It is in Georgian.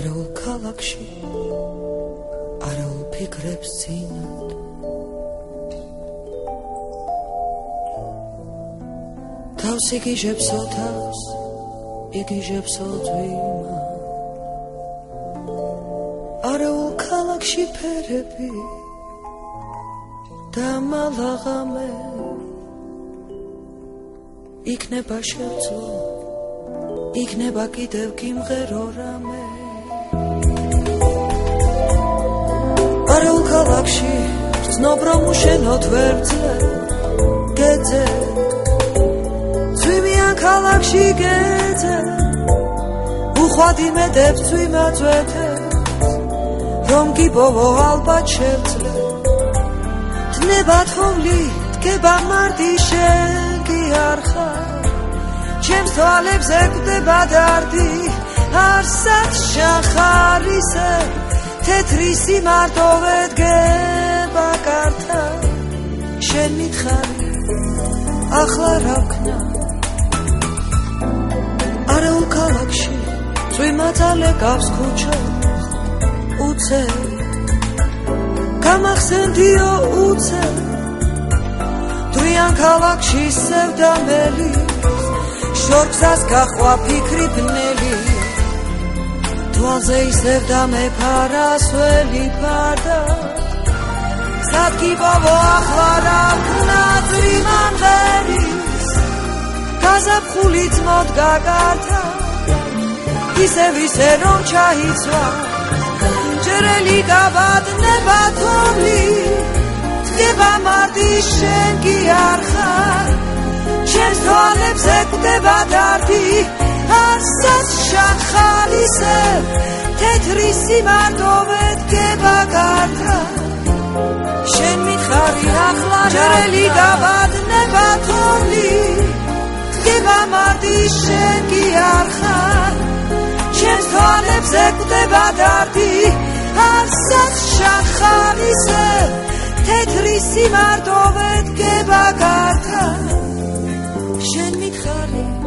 Araul ქალაქში araul ფიქრებს წინად თავს იგიჟებსო თავს იგიჟებსო თვიმა araul ქალაქში ფერები და მალაღამე იქნება შევძლო იქნება კიდევ გიმღერო რამე Araul ქალაქში ცნობრომ უშენოთ ვერძე გეძე ცვიმიან ქალაქში გეძე უხვად იმედებს ცვიმაწვეთებს რომ გიპოვო ალბათ შევძლე დნება თოვლი დგება მარტი შენ კი არ ხარ ჩემს თვალებზე კვდება დარდი არსად შახარ ისე თეთრი სიმარტოვე დგება კართა შენ მითხარი ახლა რა ვქნა Araul ქალაქში წვიმაწალე გავს ქუჩას უცე გამახსენდიო უცე თვიან ქალაქში სევდამელი შორგზას გაყვა ფიქრი ბნელი თვალზე ისევ დამეფარასველი ფარდა სად გიპოვო ახლა რა ვქნა წვიმან ღერის გაზაფხული ძმოდ გაგართა ისევ ისე რომ ჩაიცვა ჯერელი გაბადნება თოვლი დგება მარტი შენ კი არ ხარ ჩემს თვალებზე კვდება დარდი არსად შახარ ისე თეთრი სიმარტოვე დგება კართა შენ მითხარი ახლა ჯერელი გაბადნება თოვლი დგება მარტი შენ კი არ ხარ ჩემს თვალებზე კვდება დარდი არსად შახარ ისე თეთრი სიმარტოვე დგება კართა შენ მითხარი